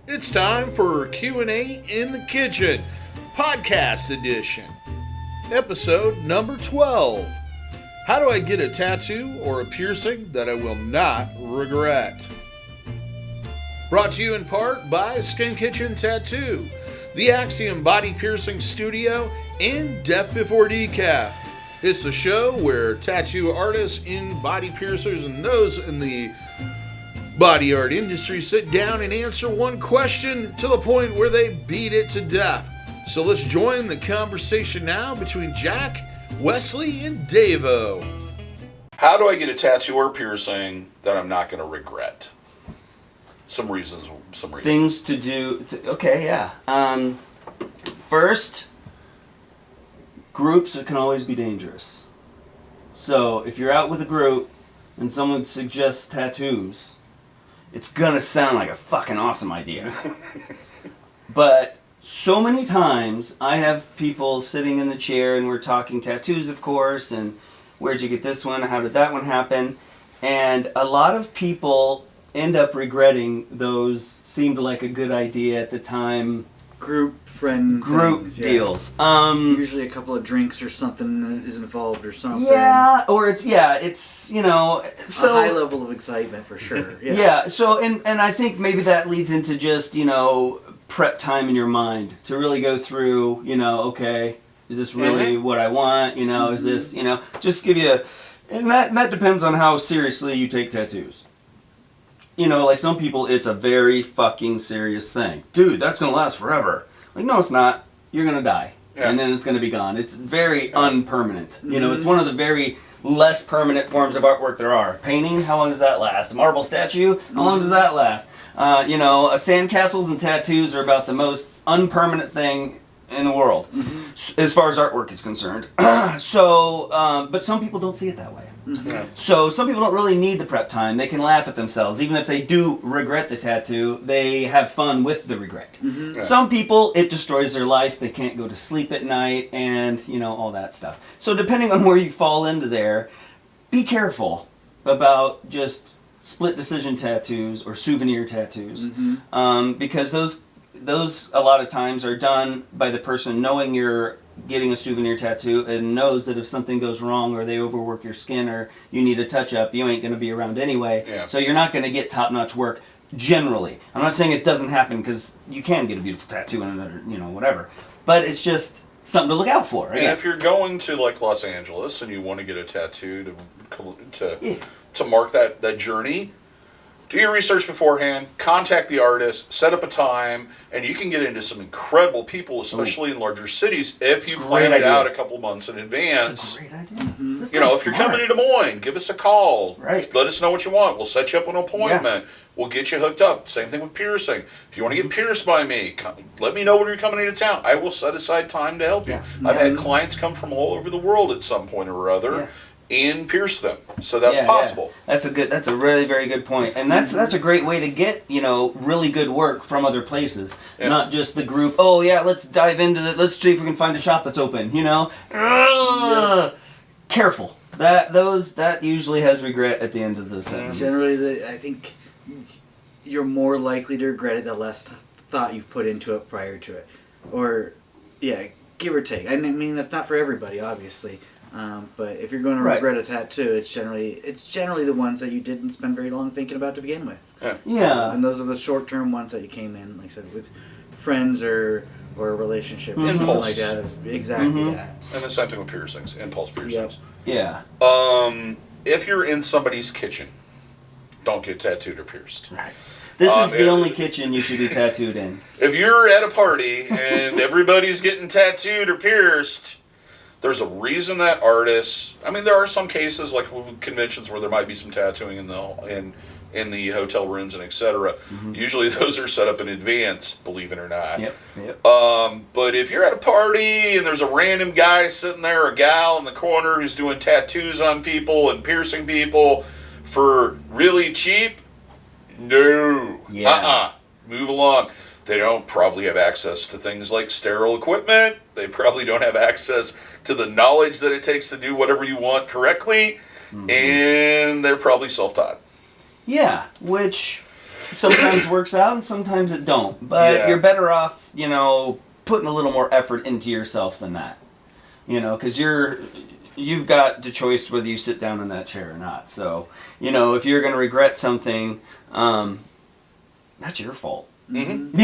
It's time for Q&A in the Kitchen, podcast edition. Episode number 12. How do I get a tattoo or a piercing that I will not regret? Brought to you in part by Skin Kitchen Tattoo, the Axiom Body Piercing Studio, and Death Before Decaf. It's a show where tattoo artists and body piercers and those in the body art industry sit down and answer one question to the point where they beat it to death. So let's join the conversation now between Jack, Wesley, and DaVo. How do I get a tattoo or piercing that I'm not going to regret? Some reasons. Things to do. First, groups can always be dangerous. So if you're out with a group and someone suggests tattoos, it's gonna sound like a fucking awesome idea. But so many times I have people sitting in the chair and we're talking tattoos, of course, and where'd you get this one? How did that one happen? And a lot of people end up regretting those seemed like a good idea at the time. Group things, deals. Yes. Usually a couple of drinks or something is involved or something. Yeah, or it's so a high level of excitement for sure. Yeah. Yeah. So and I think maybe that leads into just prep time in your mind to really go through. Okay, is this really what I want? Is this just give you, and that depends on how seriously you take tattoos. Like some people, it's a very fucking serious thing. Dude, that's going to last forever. Like, no, it's not. You're going to die. Yeah. And then it's going to be gone. It's very unpermanent. It's one of the very less permanent forms of artwork there are. Painting, how long does that last? A marble statue, how long does that last? Sandcastles and tattoos are about the most unpermanent thing in the world, as far as artwork is concerned. But some people don't see it that way. Yeah. So some people don't really need the prep time. They can laugh at themselves. Even if they do regret the tattoo, they have fun with the regret. Yeah. Some people, it destroys their life. They can't go to sleep at night and, all that stuff. So depending on where you fall into there, be careful about just split decision tattoos or souvenir tattoos. Because those a lot of times are done by the person knowing you're getting a souvenir tattoo and knows that if something goes wrong or they overwork your skin or you need a touch-up, you ain't going to be around anyway. Yeah. So you're not going to get top-notch work generally. I'm not saying it doesn't happen because you can get a beautiful tattoo in another, whatever. But it's just something to look out for. And if you're going to like Los Angeles and you want to get a tattoo to mark that journey, do your research beforehand, contact the artist, set up a time, and you can get into some incredible people, especially in larger cities, if you plan it out a couple months in advance. That's a great idea. If you're coming to Des Moines, give us a call. Right. Let us know what you want. We'll set you up an appointment. Yeah. We'll get you hooked up. Same thing with piercing. If you want to get pierced by me, let me know when you're coming into town. I will set aside time to help you. Yeah. I've had clients come from all over the world at some point or other. And pierce them, so that's possible. Yeah. That's a really very good point, and that's a great way to get really good work from other places, not just the group. Oh yeah, let's dive into it. Let's see if we can find a shop that's open. Careful. That usually has regret at the end of the sentence. Generally, I think you're more likely to regret it the less thought you've put into it prior to it, or give or take. I mean that's not for everybody, obviously. But if you're going to regret a tattoo, it's generally the ones that you didn't spend very long thinking about to begin with. Yeah. And those are the short-term ones that you came in, like I said, with friends or a relationship or something like that. Exactly that. And the same thing with piercings, impulse piercings. Yeah. If you're in somebody's kitchen, don't get tattooed or pierced. Right. This is the only kitchen you should be tattooed in. If you're at a party and everybody's getting tattooed or pierced, there's a reason that artists. I mean, there are some cases like conventions where there might be some tattooing in the hotel rooms and etc. Usually those are set up in advance, believe it or not. Yep. But if you're at a party and there's a random guy sitting there or gal in the corner who's doing tattoos on people and piercing people for really cheap, no. Yeah. Move along. They don't probably have access to things like sterile equipment. They probably don't have access to the knowledge that it takes to do whatever you want correctly. And they're probably self-taught. Yeah, which sometimes works out and sometimes it don't. But Yeah. you're better off, putting a little more effort into yourself than that. Because you've got the choice whether you sit down in that chair or not. So, if you're going to regret something, that's your fault. Mm-hmm.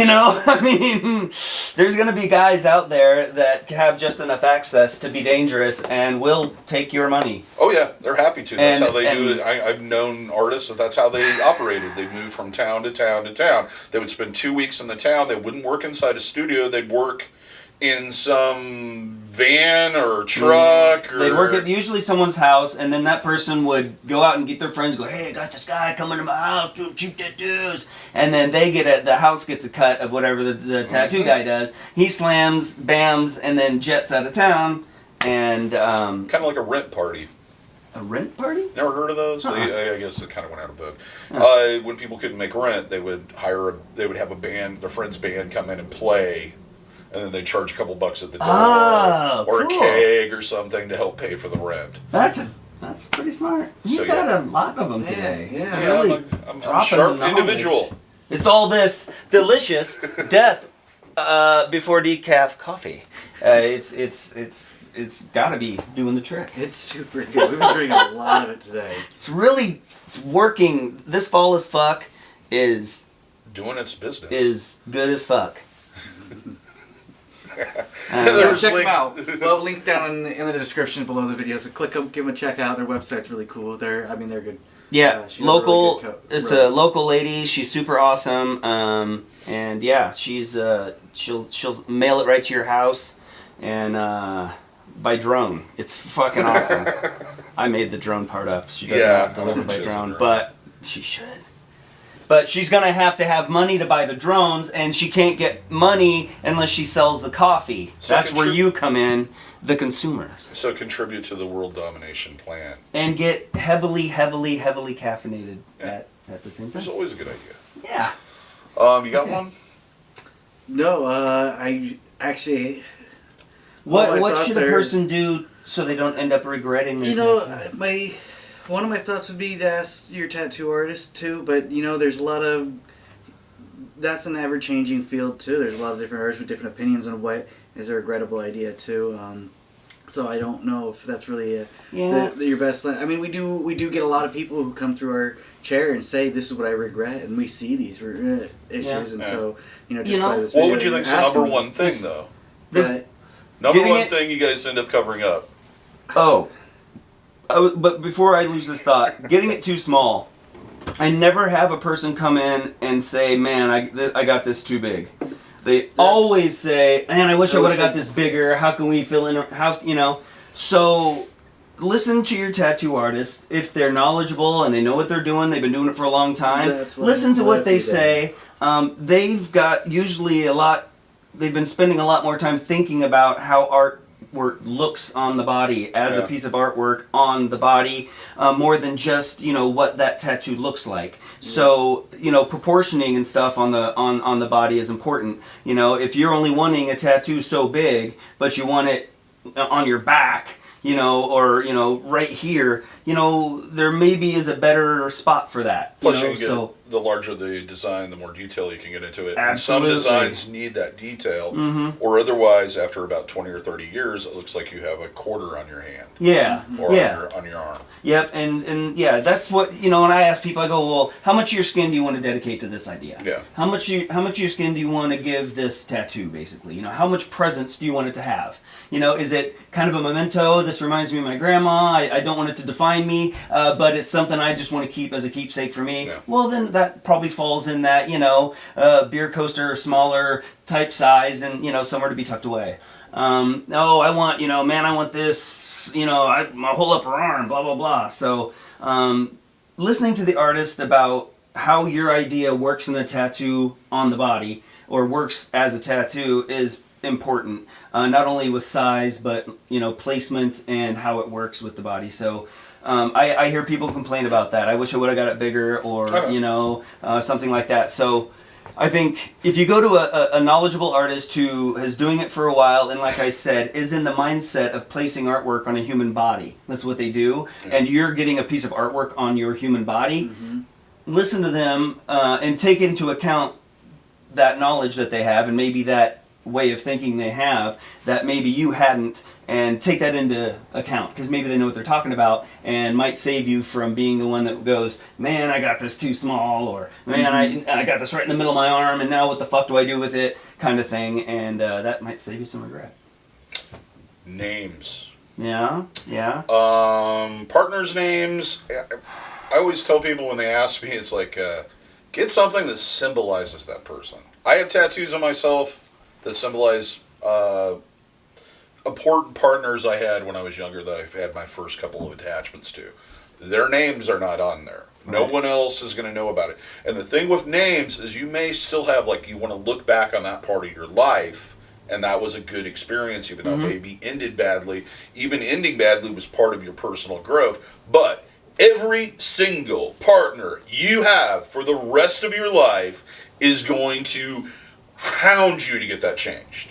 I mean, there's going to be guys out there that have just enough access to be dangerous and will take your money. Oh yeah, they're happy to. That's And- how they do and- it. I've known artists that's how they operated. They moved from town to town to town. They would spend 2 weeks in the town. They wouldn't work inside a studio. They'd work in some van or truck. Or... They'd work at usually someone's house, and then that person would go out and get their friends, go, hey, I got this guy coming to my house doing cheap tattoos. And then the house gets a cut of whatever the tattoo guy does. He slams, bams, and then jets out of town. And kind of like a rent party. a rent party? Never heard of those? Uh-uh. I guess it kind of went out of vogue. When people couldn't make rent, they would have a band, their friend's band, come in and play. And then they charge a couple bucks at the door, or cool. a keg or something to help pay for the rent. That's pretty smart. He's got a lot of them today. Yeah. He's Yeah, really I'm a dropping sharp the knowledge. individual. It's all this delicious death before decaf coffee. It's got to be doing the trick. It's super good. We've been drinking a lot of it today. It's working. This fall as fuck is Doing its business. good as fuck. There's Check them links. out. We'll have links down in the description below the video. So click them, give them a check out. Their website's really cool. They're good. Yeah, she has a local. really good It's roast. a local lady. She's super awesome. And yeah, she's she'll mail it right to your house, and by drone. It's fucking awesome. I made the drone part up. She does not deliver by she has a drone, drone. but she should. But she's gonna have to have money to buy the drones, and she can't get money unless she sells the coffee. So That's where you come in, the consumers. So contribute to the world domination plan. And get heavily caffeinated at the same time. It's always a good idea. Yeah. You got one? No, I actually. What my thoughts should a are- person do so they don't end up regretting their tattoo? One of my thoughts would be to ask your tattoo artist too, but there's a lot of. That's an ever-changing field too. There's a lot of different artists with different opinions on what is a regrettable idea too. So I don't know if that's really your best. I mean, we do get a lot of people who come through our chair and say this is what I regret, and we see these issues, and so just by this. What video, would you think's the ask number them. one thing, though? But Number Getting one it- thing you guys end up covering up. Oh. But before I lose this thought, getting it too small. I never have a person come in and say, man, I got this too big. They always say, man, I wish I would have got this bigger. How can we fill in? So listen to your tattoo artist. If they're knowledgeable and they know what they're doing, they've been doing it for a long time. Listen to what they say. They've got usually they've been spending a lot more time thinking about how artwork looks on the body as a piece of artwork on the body, more than just what that tattoo looks like. So proportioning and stuff on the body is important. If you're only wanting a tattoo so big, but you want it on your back, or right here, there maybe is a better spot for that. Plus, you can get the larger the design, the more detail you can get into it. Absolutely. And some designs need that detail, or otherwise, after about 20 or 30 years, it looks like you have a quarter on your hand. Yeah. Or yeah. on your arm. Yep, and yeah, that's what when I ask people, I go, well, how much of your skin do you want to dedicate to this idea? Yeah. How much of your skin do you want to give this tattoo, basically? How much presence do you want it to have? Is it kind of a memento? This reminds me of my grandma. I don't want it to define me, but it's something I just want to keep as a keepsake for me. Yeah. Well, then that probably falls in that beer coaster, smaller type size, and somewhere to be tucked away. No, I want, I want this, my whole upper arm, blah, blah, blah. So, listening to the artist about how your idea works in a tattoo on the body, or works as a tattoo, is important. Not only with size, but, placement and how it works with the body. So, I hear people complain about that. I wish I would have got it bigger, or, something like that. So, I think if you go to a knowledgeable artist who is doing it for a while, and like I said, is in the mindset of placing artwork on a human body, that's what they do, and you're getting a piece of artwork on your human body, listen to them and take into account that knowledge that they have and maybe that way of thinking they have that maybe you hadn't, and take that into account because maybe they know what they're talking about and might save you from being the one that goes, man, I got this too small, or man, I got this right in the middle of my arm and now what the fuck do I do with it, kind of thing, and that might save you some regret. Names. Yeah. Partners' names. I always tell people when they ask me, it's like, get something that symbolizes that person. I have tattoos on myself that symbolize important partners I had when I was younger that I've had my first couple of attachments to. Their names are not on there. No one else is going to know about it. And the thing with names is you may still have, like, you want to look back on that part of your life, and that was a good experience, even though it maybe ended badly. Even ending badly was part of your personal growth. But every single partner you have for the rest of your life is going to hound you to get that changed.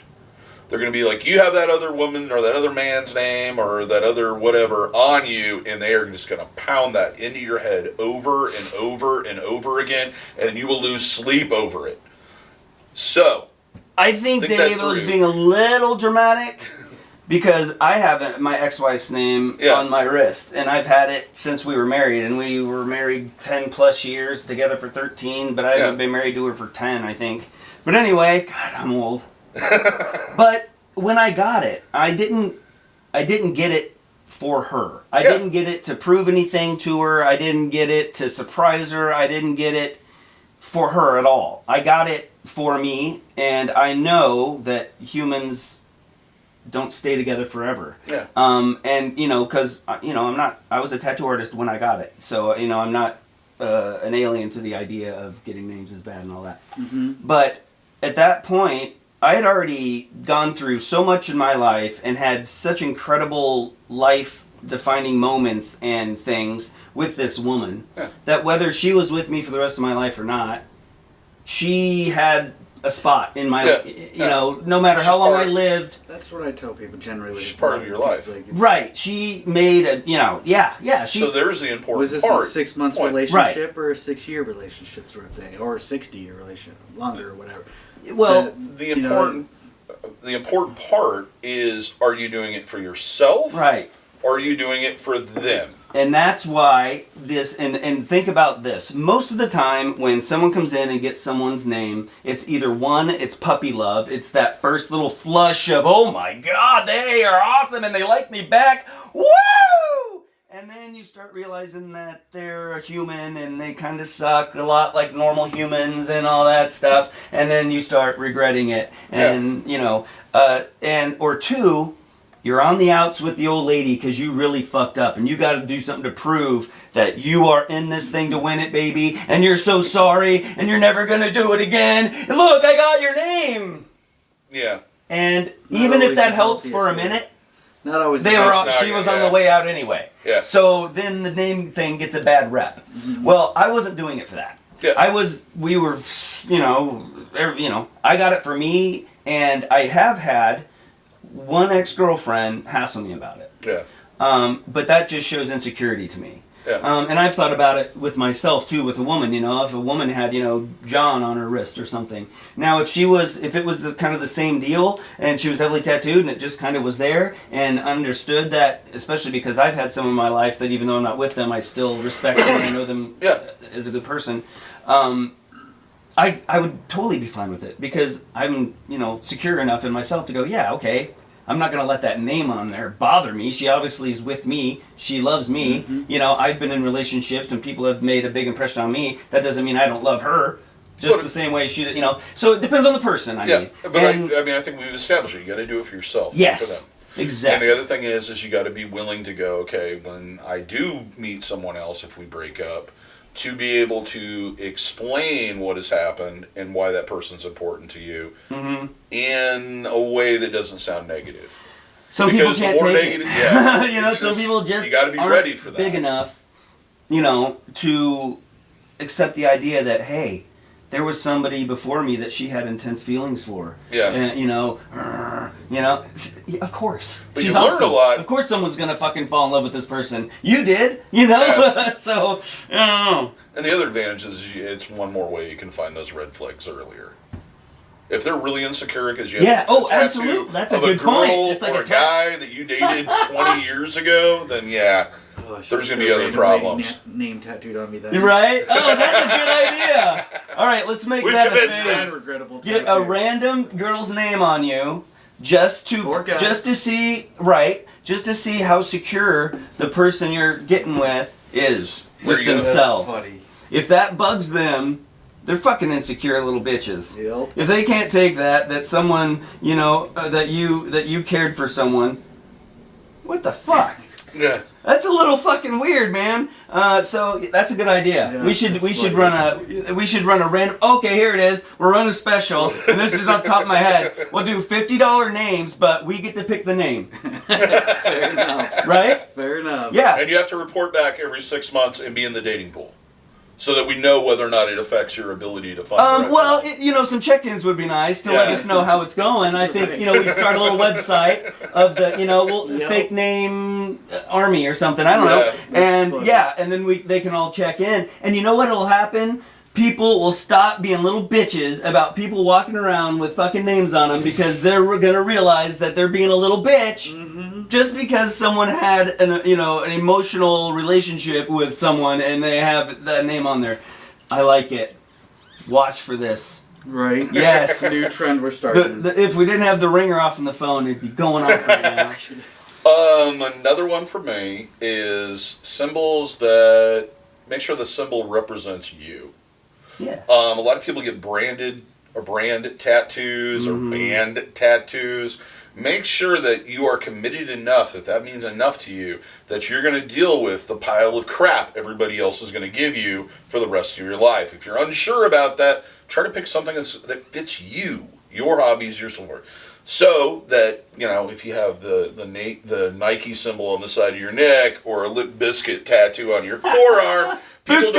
They're going to be like, you have that other woman or that other man's name or that other whatever on you, and they are just going to pound that into your head over and over and over again, and you will lose sleep over it. So, I think DaVo's being a little dramatic because I have my ex-wife's name on my wrist, and I've had it since we were married, and we were married 10 plus years, together for 13, but I haven't been married to her for 10, I think. But anyway, God, I'm old. But when I got it, I didn't get it for her. I didn't get it to prove anything to her. I didn't get it to surprise her. I didn't get it for her at all. I got it for me, and I know that humans don't stay together forever. Yeah. And because I was a tattoo artist when I got it, so I'm not an alien to the idea of getting names is bad and all that. But at that point, I had already gone through so much in my life and had such incredible life-defining moments and things with this woman that whether she was with me for the rest of my life or not, she had a spot in my no matter how long I lived. That's what I tell people generally. She's part of your life. Right. She made a, so there's the important part. Was this a 6 months relationship or a 6-year relationship sort of thing? Or a 60-year relationship, longer or whatever? Well, the important part is, are you doing it for yourself? Right. Or are you doing it for them? And that's why this, and think about this. Most of the time when someone comes in and gets someone's name, it's either it's puppy love. It's that first little flush of, oh my God, they are awesome and they like me back. Woo! And then you start realizing that they're a human and they kind of suck a lot like normal humans and all that stuff. And then you start regretting it. And, or two, you're on the outs with the old lady because you really fucked up and you got to do something to prove that you are in this thing to win it, baby. And you're so sorry and you're never going to do it again. Look, I got your name. Yeah. And even if that helps for a minute, not always. She was on the way out anyway. Yeah. So then the name thing gets a bad rep. Well, I wasn't doing it for that. Yeah. We were, I got it for me, and I have had one ex-girlfriend hassle me about it. Yeah. But that just shows insecurity to me. Yeah. And I've thought about it with myself too, with a woman. If a woman had, John on her wrist or something. Now, if it was kind of the same deal, and she was heavily tattooed, and it just kind of was there, and understood that, especially because I've had some in my life that even though I'm not with them, I still respect them and I know them as a good person. I would totally be fine with it because I'm, secure enough in myself to go, yeah, okay. I'm not going to let that name on there bother me. She obviously is with me. She loves me. I've been in relationships and people have made a big impression on me. That doesn't mean I don't love her. Just the same way she, So it depends on the person, I mean. But I think we've established it. You got to do it for yourself. Yes, exactly. And the other thing is you got to be willing to go, okay, when I do meet someone else, if we break up, to be able to explain what has happened and why that person's important to you in a way that doesn't sound negative. Some people can't take it. Some people just you got to be ready for that. Big enough, to accept the idea that, hey, there was somebody before me that she had intense feelings for. Yeah. And, of course. But she's you learn awesome. a lot. Of course someone's going to fucking fall in love with this person. You did, Yeah. So, I don't know. And the other advantage is it's one more way you can find those red flags earlier. If they're really insecure because you have a tattoo absolutely. That's a of good a girl point. It's like or a a guy test. that you dated 20 years ago, then there's going to be other problems. Name tattooed on me then. Right? Oh, that's a good idea. All right, let's make We've that a convinced thing. them. Regrettable Get a tattoo. random girl's name on you, just to see how secure the person you're getting with is There with you go. themselves. That's funny. If that bugs them, they're fucking insecure little bitches. Yep. If they can't take that someone, that you cared for someone, what the fuck? Yeah. That's a little fucking weird, man. So that's a good idea. Yeah, we should funny. run a random. Okay, here it is. We're running a special, and this is off the top of my head. We'll do $50 names, but we get to pick the name. Fair enough. Right? Fair enough. Yeah. And you have to report back every 6 months and be in the dating pool, so that we know whether or not it affects your ability to find. Some check-ins would be nice to let Yeah. us know how it's going. I think we start a little website of the Yep. fake name army or something. I don't know. And funny. and then they can all check in. And you know what'll happen? People will stop being little bitches about people walking around with fucking names on them because they're gonna realize that they're being a little bitch just because someone had an emotional relationship with someone and they have that name on there. I like it. Watch for this. Right? Yes. New trend we're starting. If we didn't have the ringer off on the phone, it'd be going off right now. Another one for me is symbols that make sure the symbol represents you. Yeah. A lot of people get brand tattoos or band tattoos. Make sure that you are committed enough, that means enough to you, that you're going to deal with the pile of crap everybody else is going to give you for the rest of your life. If you're unsure about that, try to pick something that fits you, your hobbies, your sport. So that, if you have the Nike symbol on the side of your neck or a Lip Biscuit tattoo on your forearm, people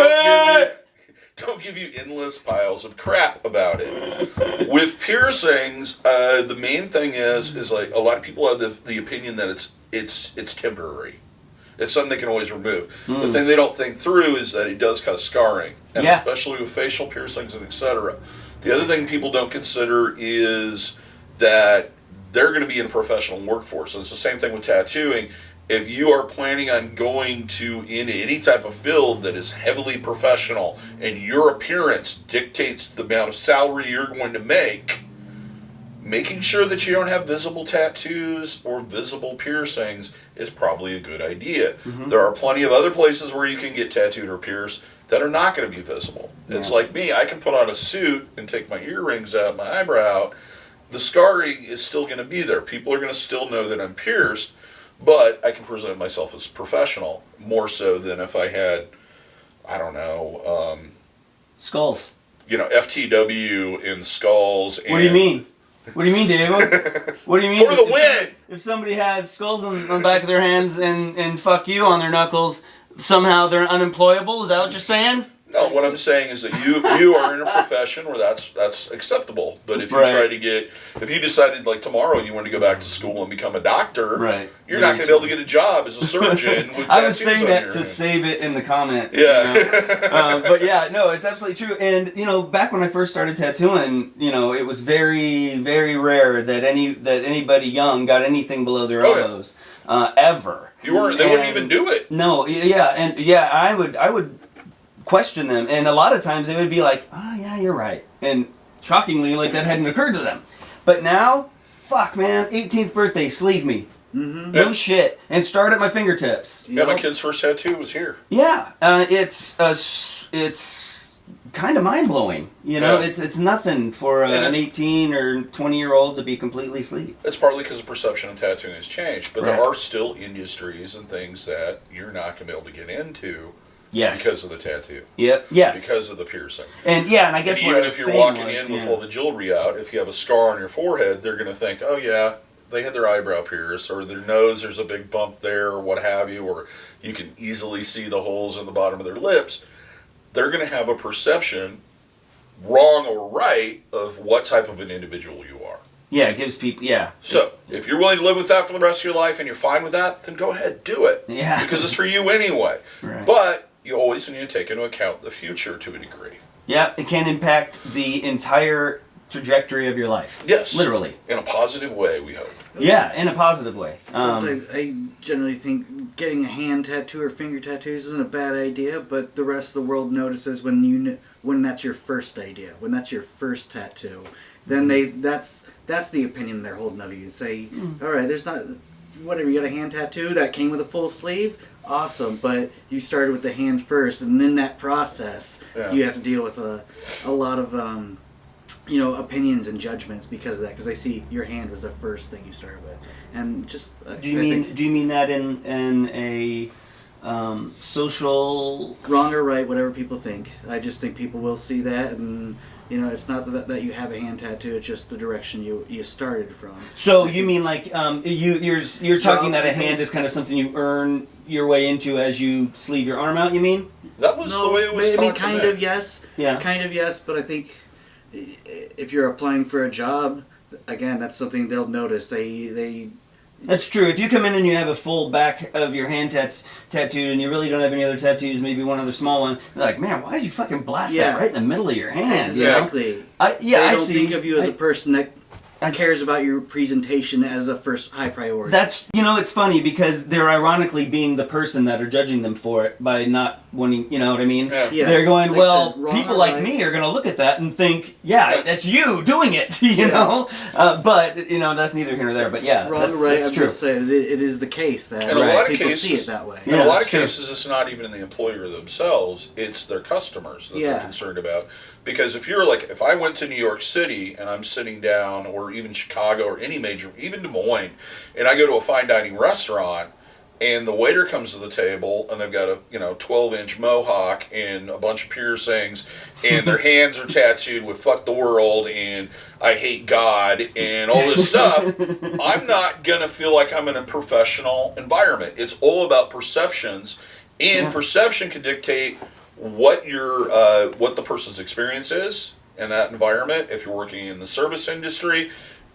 don't give you endless piles of crap about it. With piercings, the main thing is like a lot of people have the opinion that it's temporary. It's something they can always remove. The thing they don't think through is that it does cause scarring, and especially with facial piercings and etc. The other thing people don't consider is that they're going to be in a professional workforce. And it's the same thing with tattooing. If you are planning on going into any type of field that is heavily professional and your appearance dictates the amount of salary you're going to make, making sure that you don't have visible tattoos or visible piercings is probably a good idea. There are plenty of other places where you can get tattooed or pierced that are not going to be visible. It's like me, I can put on a suit and take my earrings out, my eyebrow out. The scarring is still going to be there. People are going to still know that I'm pierced, but I can present myself as professional more so than if I had, I don't know, Skulls. FTW in skulls. And What do you mean? What do you mean, Dave? What do you mean? For the win! If somebody has skulls on the back of their hands and fuck you on their knuckles, somehow they're unemployable? Is that what you're saying? No, what I'm saying is that you are in a profession where that's acceptable. But if you if you decided like tomorrow you want to go back to school and become a doctor, you're not going to be able to get a job as a surgeon with tattoos I was saying that to hand. save it in the comments. Yeah. But yeah, no, it's absolutely true. And back when I first started tattooing, it was very, very rare that anybody young got anything below their elbows, ever. They wouldn't even do it. No, I would question them, and a lot of times they would be like, "Oh yeah, you're right," and shockingly, like that hadn't occurred to them. But now, fuck, man, 18th birthday, sleeve me, no shit, and start at my fingertips. Yeah, my kid's first tattoo was here. Yeah, it's kind of mind blowing. It's nothing for an 18 or 20-year-old to be completely sleeved. It's partly because the perception of tattooing has changed, but there are still industries and things that you're not going to be able to get into. Yes. Because of the tattoo. Yep. Yes. Because of the piercing. And I guess even if you're walking in with all the jewelry out, if you have a scar on your forehead, they're going to think, oh yeah, they had their eyebrow pierced, or their nose, there's a big bump there, or what have you, or you can easily see the holes in the bottom of their lips. They're going to have a perception, wrong or right, of what type of an individual you are. Yeah, it gives people, So, if you're willing to live with that for the rest of your life and you're fine with that, then go ahead, do it. Yeah. Because it's for you anyway. Right. But you always need to take into account the future to a degree. Yeah, it can impact the entire trajectory of your life. Yes. Literally. In a positive way, we hope. Yeah, in a positive way. Sometimes I generally think getting a hand tattoo or finger tattoos isn't a bad idea, but the rest of the world notices when that's your first idea, when that's your first tattoo. Then that's the opinion they're holding of you. Say, all right, there's not whatever. You got a hand tattoo that came with a full sleeve. Awesome, but you started with the hand first, and in that process, you have to deal with a lot of opinions and judgments because of that. Because they see your hand was the first thing you started with, and just do you mean that in a social wrong or right, whatever people think? I just think people will see that, and it's not that you have a hand tattoo; it's just the direction you started from. So you mean like you're talking that a hand is kind of something you earn your way into as you sleeve your arm out? You mean? That was the way it was. I mean, kind of yes. Yeah. Kind of yes, but I think if you're applying for a job, again, that's something they'll notice. They That's true. If you come in and you have a full back of your hand tattooed and you really don't have any other tattoos, maybe one other small one, they're like, man, why did you fucking blast that right in the middle of your hand? Exactly. You know? I don't see. think of you as a person that cares about your presentation as a first high priority. That's, it's funny because they're ironically being the person that are judging them for it by not wanting, you know what I mean? Yeah. Yes, they're going, like well, said, people like me are going to look at that and think, yeah, that's you doing it, you know? But, that's neither here nor there. But yeah, wrong that's, or right, that's I'm true. just saying it is the case that In a lot of people cases, see it that way. In a lot of true. cases, it's not even the employer themselves; it's their customers that they're concerned about. Because if I went to New York City and I'm sitting down, or even Chicago, or any major, even Des Moines, and I go to a fine dining restaurant, and the waiter comes to the table and they've got a 12-inch mohawk and a bunch of piercings, and their hands are tattooed with "fuck the world" and "I hate God" and all this stuff, I'm not gonna feel like I'm in a professional environment. It's all about perceptions, and perception can dictate what the person's experience is in that environment. If you're working in the service industry,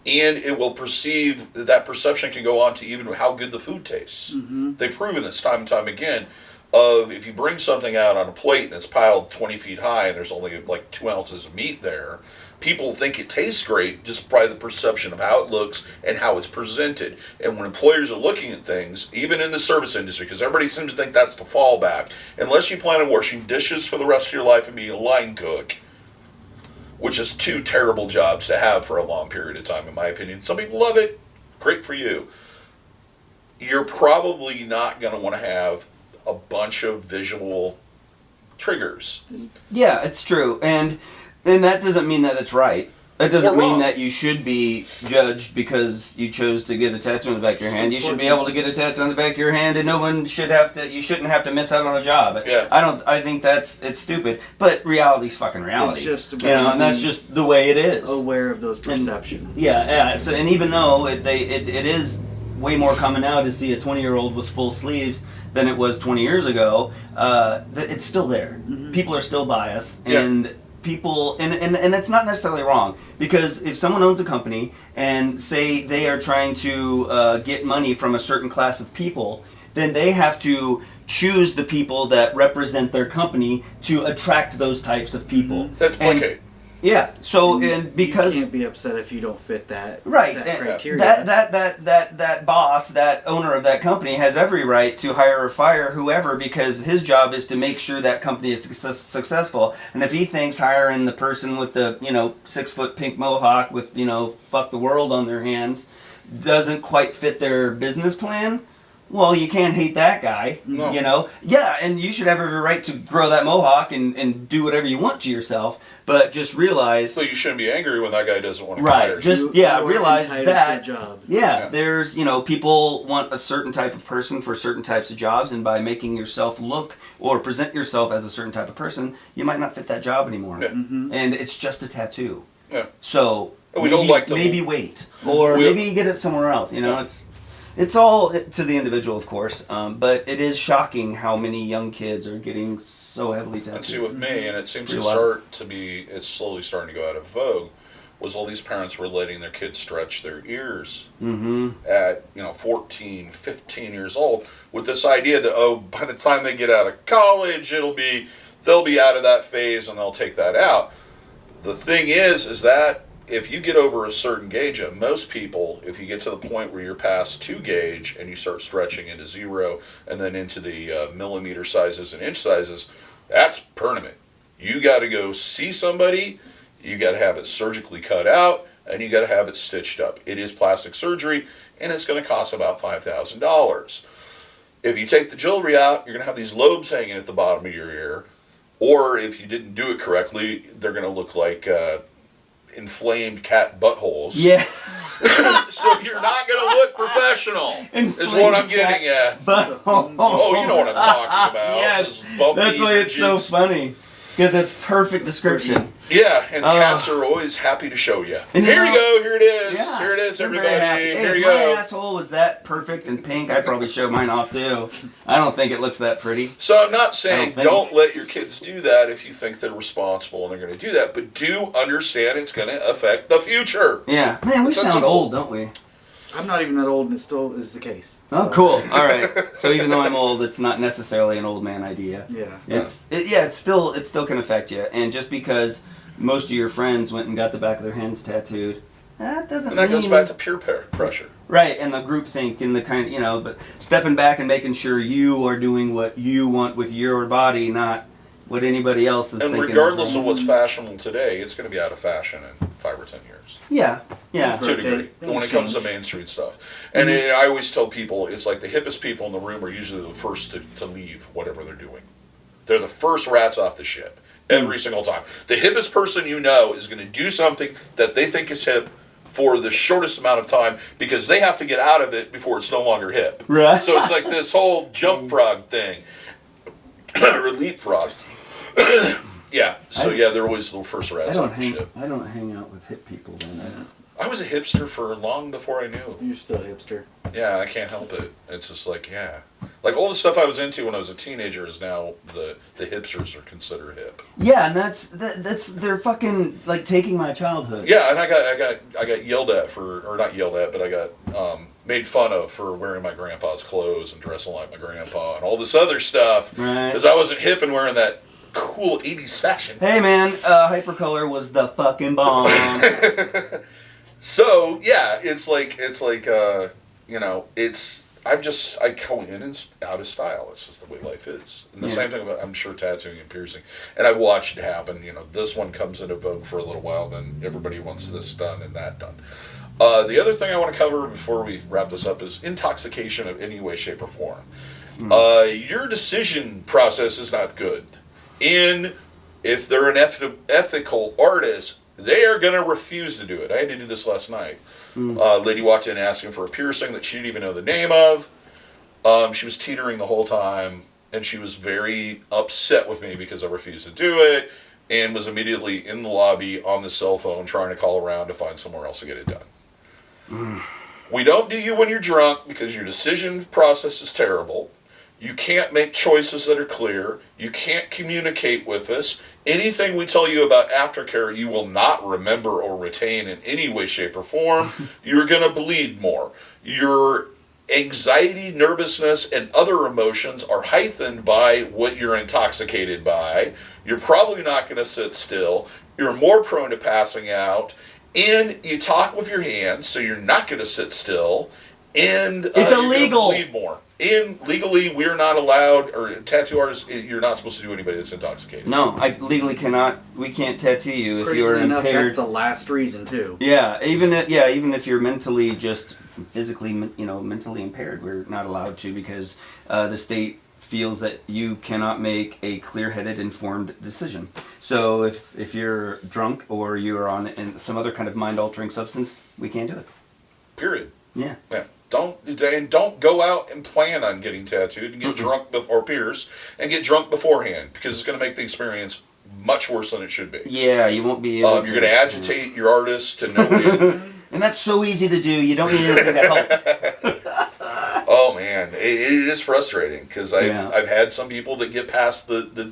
and it will perceive that perception can go on to even how good the food tastes. Mm-hmm. They've proven this time and time again. Of if you bring something out on a plate and it's piled 20 feet high and there's only like 2 ounces of meat there, people think it tastes great just by the perception of how it looks and how it's presented. And when employers are looking at things, even in the service industry, because everybody seems to think that's the fallback, unless you plan on washing dishes for the rest of your life and being a line cook, which is 2 terrible jobs to have for a long period of time, in my opinion. Some people love it. Great for you. You're probably not going to want to have a bunch of visual triggers. Yeah, it's true. And that doesn't mean that it's right. That doesn't mean that you should be judged because you chose to get a tattoo on the back of your hand. You should be able to get a tattoo on the back of your hand, and no one should have to. You shouldn't have to miss out on a job. Yeah. I think it's stupid. But reality's fucking reality. It's just about and that's just the way it is. Aware of those perceptions. Yeah. So, and even though it is way more common now to see a 20-year-old with full sleeves than it was 20 years ago, it's still there. Mm-hmm. People are still biased, and people, and it's not necessarily wrong, because if someone owns a company and say they are trying to get money from a certain class of people, then they have to choose the people that represent their company to attract those types of people. Mm-hmm. That's placate. Yeah. So, and because you can't be upset if you don't fit that that criteria. That boss, that owner of that company, has every right to hire or fire whoever, because his job is to make sure that company is successful. And if he thinks hiring the person with the 6-foot pink mohawk with "fuck the world" on their hands doesn't quite fit their business plan, well, you can't hate that guy, No. Yeah, and you should have every right to grow that mohawk and do whatever you want to yourself, but just realize... So you shouldn't be angry when that guy doesn't want to hire you. Just, realize that... Job. There's, people want a certain type of person for certain types of jobs, and by making yourself look or present yourself as a certain type of person, you might not fit that job anymore. Yeah. Mm-hmm. And it's just a tattoo. Yeah. So, maybe wait, or maybe get it somewhere else, It's all to the individual, of course, but it is shocking how many young kids are getting so heavily tattooed. And see, with me, and it seems it's slowly starting to go out of vogue, was all these parents were letting their kids stretch their ears Mm-hmm. at 14, 15 years old, with this idea that by the time they get out of college, they'll be out of that phase and they'll take that out. The thing is that if you get over a certain gauge, most people, if you get to the point where you're past 2 gauge and you start stretching into 0 and then into the millimeter sizes and inch sizes, that's permanent. You got to go see somebody. You got to have it surgically cut out, and you got to have it stitched up. It is plastic surgery, and it's going to cost about $5,000. If you take the jewelry out, you're going to have these lobes hanging at the bottom of your ear, or if you didn't do it correctly, they're going to look like inflamed cat buttholes. Yeah. So you're not going to look professional, is what I'm getting at. Butthole. Oh, you know what I'm talking about. Yes. This bumpy That's why it's so ridges. funny. Yeah, that's perfect description. Yeah, and cats are always happy to show you. And Here you go, here it is. Yeah, Here it is, they're very everybody. happy. Hey, Here if you my go. asshole was that perfect and pink, I'd probably show mine off too. I don't think it looks that pretty. So I'm not saying I don't don't think- let your kids do that if you think they're responsible and they're going to do that, but do understand it's going to affect the future. Yeah. Man, we That's sound simple. old, don't we? I'm not even that old, and it still is the case. Oh, So, cool. All right. So even though I'm old, it's not necessarily an old man idea. Yeah. It still can affect you. And just because most of your friends went and got the back of their hands tattooed, that doesn't And that mean... goes back to peer pressure. Right, and the groupthink and the kind, but stepping back and making sure you are doing what you want with your body, not what anybody else is And thinking. regardless of what's fashionable today, it's going to be out of fashion in 5 or 10 years. Yeah. To a degree, Rotate. when it Things comes to change. mainstream stuff. And I always tell people, it's like the hippest people in the room are usually the first to leave whatever they're doing. They're the first rats off the ship, every single time. The hippest person you know is going to do something that they think is hip for the shortest amount of time because they have to get out of it before it's no longer hip. Right. So it's like this whole jump frog thing. Or leapfrog. Yeah, so they're always the first rats off the ship. I don't hang out with hip people then. I was a hipster for long before I knew. You're still a hipster. Yeah, I can't help it. It's just like, like all the stuff I was into when I was a teenager is now the hipsters are considered hip. Yeah, and that's they're fucking like taking my childhood. Yeah, and I got yelled at or not yelled at, but I got made fun of for wearing my grandpa's clothes and dressing like my grandpa and all this other stuff Right. because I wasn't hip and wearing that cool 80s fashion. Hey man, Hypercolor was the fucking bomb. So yeah, it's like I go in and out of style. It's just the way life is. And the same thing about, I'm sure, tattooing and piercing. And I watched it happen. This one comes into vogue for a little while, then everybody wants this done and that done. The other thing I want to cover before we wrap this up is intoxication of any way, shape, or form. Your decision process is not good. If they're an ethical artist, they are going to refuse to do it. I had to do this last night. A lady walked in asking for a piercing that she didn't even know the name of. She was teetering the whole time, and she was very upset with me because I refused to do it, and was immediately in the lobby on the cell phone trying to call around to find somewhere else to get it done. We don't do you when you're drunk because your decision process is terrible. You can't make choices that are clear. You can't communicate with us. Anything we tell you about aftercare, you will not remember or retain in any way, shape, or form. You're going to bleed more. Your anxiety, nervousness, and other emotions are heightened by what you're intoxicated by. You're probably not going to sit still. You're more prone to passing out. And you talk with your hands, so you're not going to sit still. And It's illegal. You're going to bleed more. And legally, we're not allowed, or tattoo artists, you're not supposed to do anybody that's intoxicated. No, I legally cannot. We can't tattoo you if Crazy you're enough, impaired. that's the last reason too. Yeah, even if you're mentally just physically, mentally impaired, we're not allowed to because the state feels that you cannot make a clear-headed, informed decision. So if you're drunk or you're on some other kind of mind-altering substance, we can't do it. Period. Yeah. Yeah. Don't go out and plan on getting tattooed and get drunk before pierce and get drunk beforehand because it's going to make the experience much worse than it should be. Yeah, you won't be able You're going to agitate your artist to no end. And that's so easy to do. You don't need anything to help. Oh man, it is frustrating because Yeah. I've had some people that get past the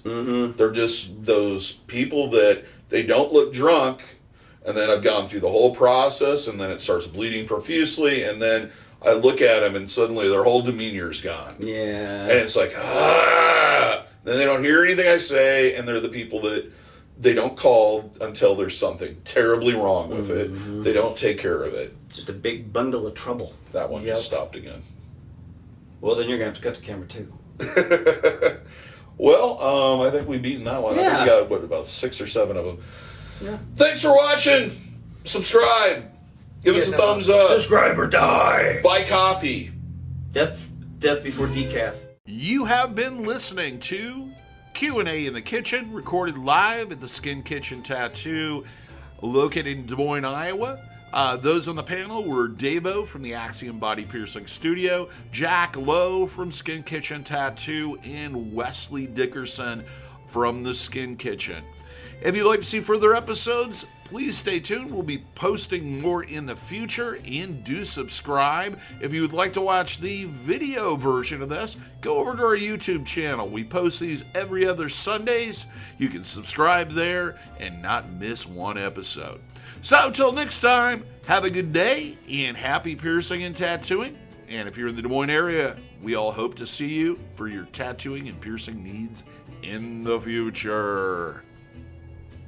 Mm-hmm. they're just those people that they don't look drunk And then I've gone through the whole process, and then it starts bleeding profusely, and then I look at them, and suddenly their whole demeanor's gone. Yeah. And it's like, ah! Then they don't hear anything I say, and they're the people that they don't call until there's something terribly wrong with it. They don't take care of it. Just a big bundle of trouble. That one just stopped again. Well, then you're going to have to cut the camera too. Well, I think we've beaten that one. Yeah. I think we got, about 6 or 7 of them. Yeah. Thanks for watching. Subscribe. Give us a thumbs up. Subscribe or die. Buy coffee. Death before decaf. You have been listening to Q&A in the Kitchen, recorded live at the Skin Kitchen Tattoo, located in Des Moines, Iowa. Those on the panel were DaVo from the Axiom Body Piercing Studio, Jack Lowe from Skin Kitchen Tattoo, and Westley Dickerson from the Skin Kitchen. If you'd like to see further episodes, please stay tuned. We'll be posting more in the future, and do subscribe. If you would like to watch the video version of this, go over to our YouTube channel. We post these every other Sundays. You can subscribe there and not miss one episode. So until next time, have a good day and happy piercing and tattooing. And if you're in the Des Moines area, we all hope to see you for your tattooing and piercing needs in the future.